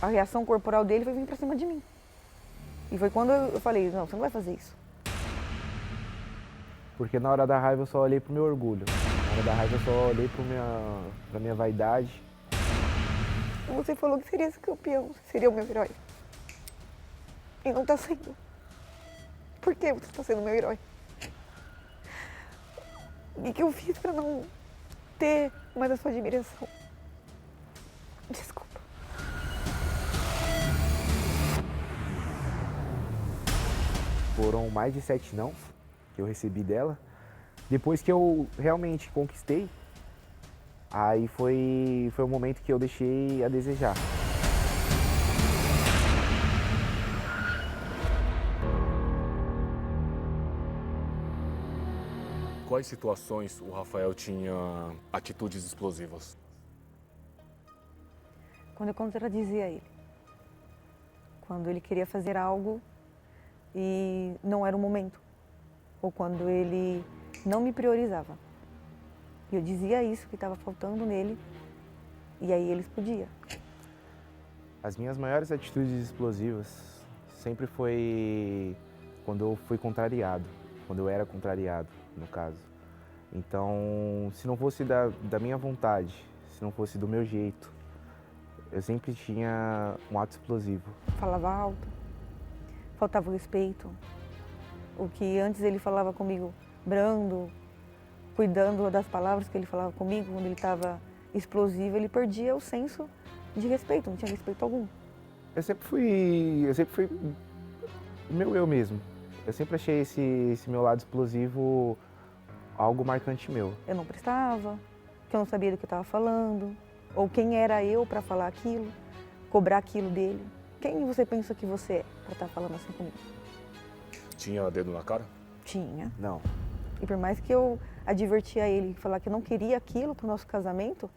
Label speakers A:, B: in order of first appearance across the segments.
A: a reação corporal dele foi vir pra cima de mim. E foi quando eu falei, não, você não vai fazer isso.
B: Porque na hora da raiva eu só olhei pro meu orgulho. Na hora da raiva eu só olhei pra minha vaidade.
A: Você falou que seria esse campeão, seria o meu herói. E não tá sendo. Por que você tá sendo meu herói? O que eu fiz pra não ter mais a sua admiração? Desculpa.
B: Foram mais de 7 nãos que eu recebi dela. Depois que eu realmente conquistei, aí foi o momento que eu deixei a desejar.
C: Quais situações o Rafael tinha atitudes explosivas?
A: Quando eu contradizia ele. Quando ele queria fazer algo e não era o momento. Ou quando ele não me priorizava. E eu dizia isso que estava faltando nele e aí ele explodia.
B: As minhas maiores atitudes explosivas sempre foi quando eu fui contrariado, quando eu era contrariado, no caso. Então, se não fosse da minha vontade, se não fosse do meu jeito, eu sempre tinha um ato explosivo.
A: Falava alto, faltava o respeito. O que antes ele falava comigo brando, cuidando das palavras que ele falava comigo, quando ele estava explosivo, ele perdia o senso de respeito, não tinha respeito algum.
B: Eu sempre fui meu eu mesmo. Eu sempre achei esse meu lado explosivo algo marcante meu.
A: Eu não prestava, que eu não sabia do que eu estava falando, ou quem era eu para falar aquilo, cobrar aquilo dele. Quem você pensa que você é para estar falando assim comigo?
C: Tinha dedo na cara?
A: Tinha.
B: Não.
A: E por mais que eu advertia ele, falar que eu não queria aquilo pro nosso casamento,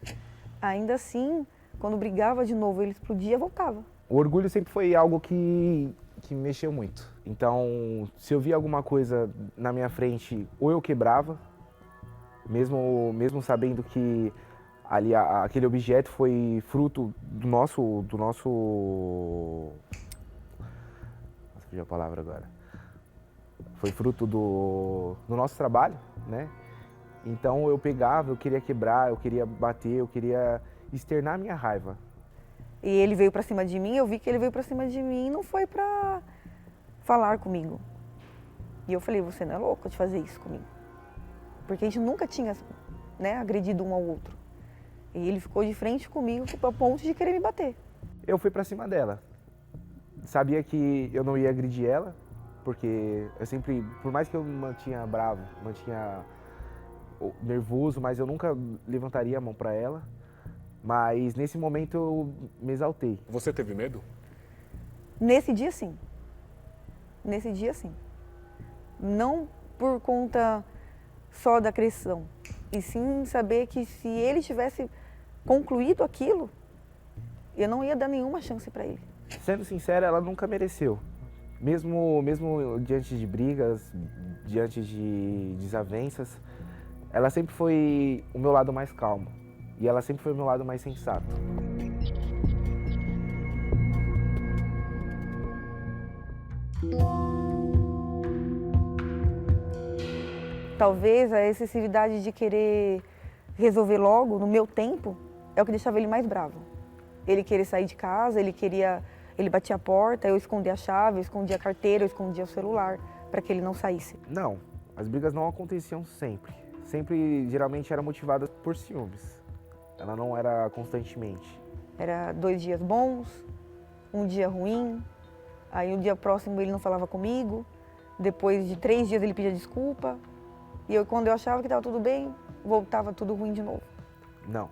A: ainda assim, quando brigava de novo, ele explodia, voltava.
B: O orgulho sempre foi algo que me mexeu muito. Então, se eu via alguma coisa na minha frente, ou eu quebrava, mesmo sabendo que ali aquele objeto foi fruto do nosso... Nossa, fugiu a palavra agora. Foi fruto do nosso trabalho, né? Então eu pegava, eu queria quebrar, eu queria bater, eu queria externar minha raiva.
A: E ele veio pra cima de mim, eu vi que ele veio pra cima de mim e não foi pra falar comigo. E eu falei, você não é louco de fazer isso comigo? Porque a gente nunca tinha, né, agredido um ao outro. E ele ficou de frente comigo a ponto de querer me bater.
B: Eu fui pra cima dela. Sabia que eu não ia agredir ela, porque eu sempre, por mais que eu me mantinha bravo, mantinha nervoso, mas eu nunca levantaria a mão pra ela. Mas nesse momento eu me exaltei.
C: Você teve medo?
A: Nesse dia, sim. Nesse dia, sim. Não por conta só da agressão, e sim saber que se ele tivesse concluído aquilo, eu não ia dar nenhuma chance para ele.
B: Sendo sincera, ela nunca mereceu. Mesmo diante de brigas, diante de desavenças, ela sempre foi o meu lado mais calmo. E ela sempre foi o meu lado mais sensato.
A: Talvez a excessividade de querer resolver logo, no meu tempo, é o que deixava ele mais bravo. Ele querer sair de casa, ele batia a porta, eu escondia a chave, eu escondia a carteira, eu escondia o celular, para que ele não saísse.
B: Não, as brigas não aconteciam sempre. Sempre, geralmente, eram motivadas por ciúmes. Ela não era constantemente.
A: Era 2 dias bons, um dia ruim, aí o dia próximo ele não falava comigo, depois de 3 dias ele pedia desculpa, e quando eu achava que estava tudo bem, voltava tudo ruim de novo.
B: Não,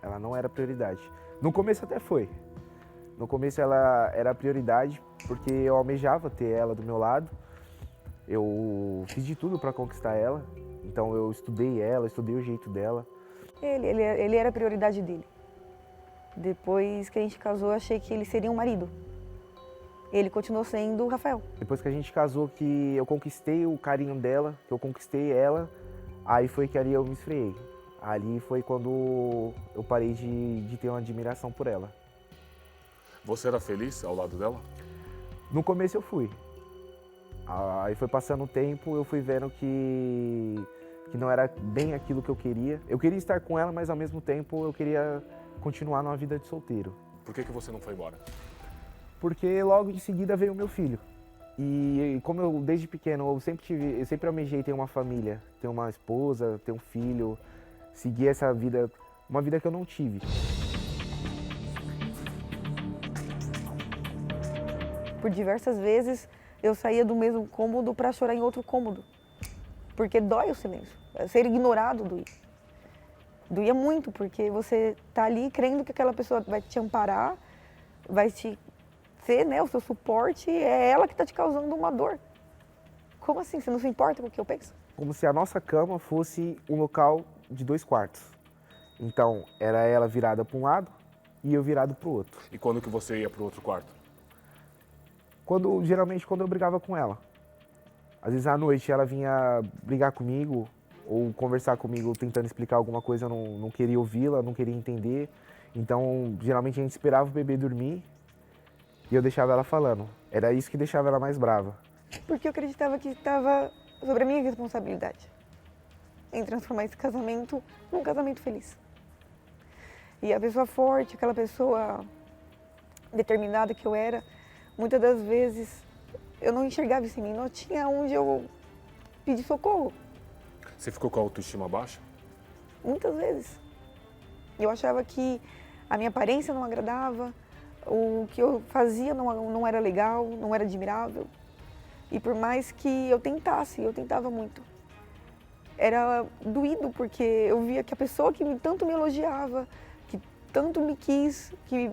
B: ela não era prioridade. No começo até foi. No começo ela era prioridade porque eu almejava ter ela do meu lado. Eu fiz de tudo para conquistar ela, então eu estudei ela, estudei o jeito dela.
A: Ele era a prioridade dele. Depois que a gente casou, eu achei que ele seria um marido. Ele continuou sendo o Rafael.
B: Depois que a gente casou, que eu conquistei o carinho dela, que eu conquistei ela, aí foi que ali eu me esfriei. Ali foi quando eu parei de ter uma admiração por ela.
C: Você era feliz ao lado dela?
B: No começo eu fui. Aí foi passando o tempo, eu fui vendo que não era bem aquilo que eu queria. Eu queria estar com ela, mas ao mesmo tempo eu queria continuar numa vida de solteiro.
C: Por que você não foi embora?
B: Porque logo em seguida veio o meu filho. E como eu, desde pequeno, eu sempre almejei ter uma família, ter uma esposa, ter um filho, seguir essa vida, uma vida que eu não tive.
A: Por diversas vezes eu saía do mesmo cômodo para chorar em outro cômodo, porque dói o silêncio. Ser ignorado doía. Doía muito, porque você tá ali crendo que aquela pessoa vai te amparar, vai te ser, né, o seu suporte, é ela que está te causando uma dor. Como assim? Você não se importa com o que eu penso?
B: Como se a nossa cama fosse um local de 2 quartos. Então, era ela virada para um lado e eu virado para o outro.
C: E quando que você ia para o outro quarto?
B: Geralmente quando eu brigava com ela. Às vezes à noite ela vinha brigar comigo ou conversar comigo tentando explicar alguma coisa, eu não queria ouvi-la, não queria entender. Então, geralmente a gente esperava o bebê dormir e eu deixava ela falando. Era isso que deixava ela mais brava.
A: Porque eu acreditava que estava sobre a minha responsabilidade em transformar esse casamento num casamento feliz. E a pessoa forte, aquela pessoa determinada que eu era, muitas das vezes eu não enxergava isso em mim, não tinha onde eu pedir socorro.
C: Você ficou com a autoestima baixa?
A: Muitas vezes. Eu achava que a minha aparência não agradava, o que eu fazia não era legal, não era admirável. E por mais que eu tentava muito. Era doído, porque eu via que a pessoa que tanto me elogiava, que tanto me quis, que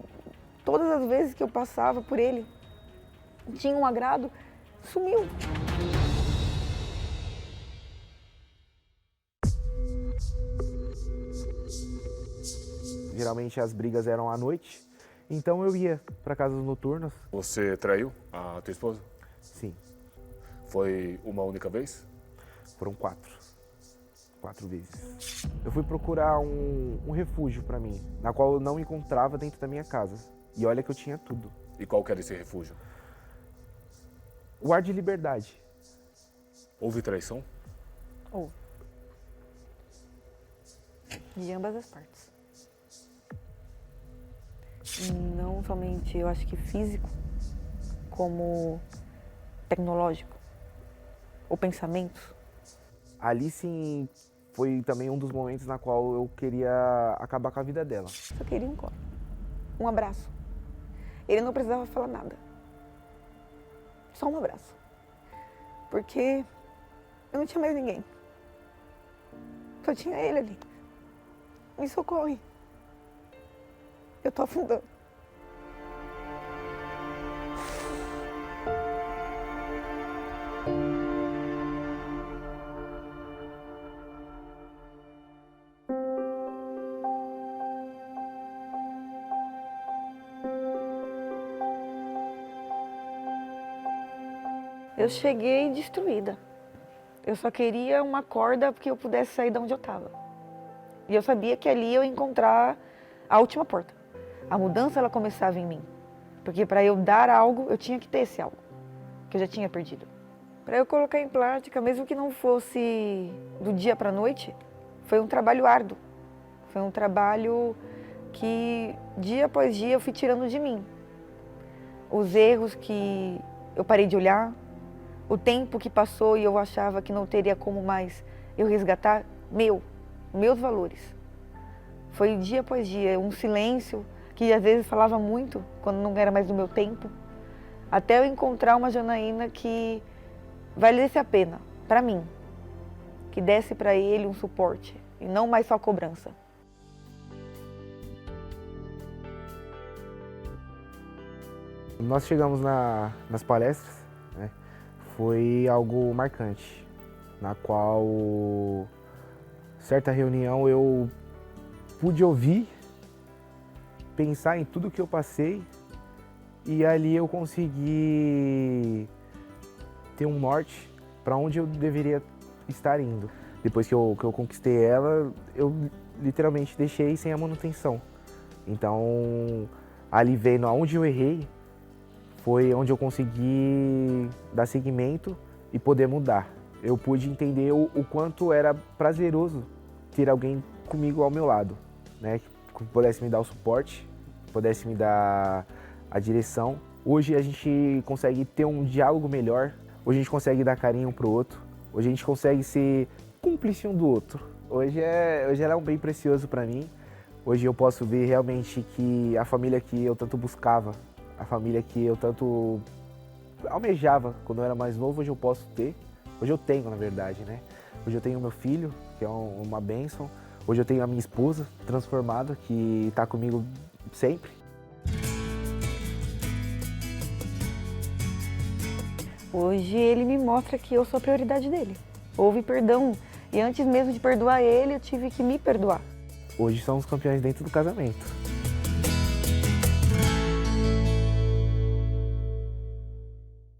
A: todas as vezes que eu passava por ele tinha um agrado, sumiu.
B: Geralmente as brigas eram à noite, então eu ia para casas noturnas.
C: Você traiu a tua esposa?
B: Sim,
C: Foi uma única vez?
B: foram 4 vezes. Eu fui procurar um refúgio para mim, na qual eu não encontrava dentro da minha casa. E olha que eu tinha tudo.
C: E qual que era esse refúgio?
B: O ar de liberdade.
C: Houve traição?
A: Ou de ambas as partes. Não somente, eu acho que físico, como tecnológico, ou pensamentos.
B: Ali sim foi também um dos momentos na qual eu queria acabar com a vida dela.
A: Só queria um colo, um abraço. Ele não precisava falar nada. Só um abraço. Porque eu não tinha mais ninguém. Só tinha ele ali. Me socorre. Eu tô afundando. Eu cheguei destruída. Eu só queria uma corda que eu pudesse sair de onde eu estava. E eu sabia que ali eu ia encontrar a última porta. A mudança, ela começava em mim. Porque para eu dar algo, eu tinha que ter esse algo, que eu já tinha perdido. Para eu colocar em prática, mesmo que não fosse do dia para a noite, foi um trabalho árduo. Foi um trabalho que, dia após dia, eu fui tirando de mim. Os erros que eu parei de olhar, o tempo que passou e eu achava que não teria como mais eu resgatar meus valores. Foi dia após dia, um silêncio que às vezes falava muito, quando não era mais do meu tempo, até eu encontrar uma Janaína que valesse a pena, para mim, que desse para ele um suporte e não mais só cobrança.
B: Nós chegamos nas palestras, né? Foi algo marcante, na qual, certa reunião, eu pude ouvir, pensar em tudo que eu passei e ali eu consegui ter um norte para onde eu deveria estar indo. Depois que eu conquistei ela, eu literalmente deixei sem a manutenção. Então, Ali vendo aonde eu errei, foi onde eu consegui dar seguimento e poder mudar. Eu pude entender o quanto era prazeroso ter alguém comigo ao meu lado, né? Que pudesse me dar o suporte, pudesse me dar a direção. Hoje a gente consegue ter um diálogo melhor, hoje a gente consegue dar carinho um pro outro, hoje a gente consegue ser cúmplice um do outro. Hoje é um bem precioso para mim. Hoje eu posso ver realmente que a família que eu tanto buscava, a família que eu tanto almejava quando eu era mais novo, hoje eu posso ter. Hoje eu tenho, na verdade, né? Hoje eu tenho meu filho, que é uma bênção. Hoje eu tenho a minha esposa transformada, que está comigo sempre.
A: Hoje ele me mostra que eu sou a prioridade dele. Houve perdão. E antes mesmo de perdoar ele, eu tive que me perdoar.
B: Hoje somos campeões dentro do casamento.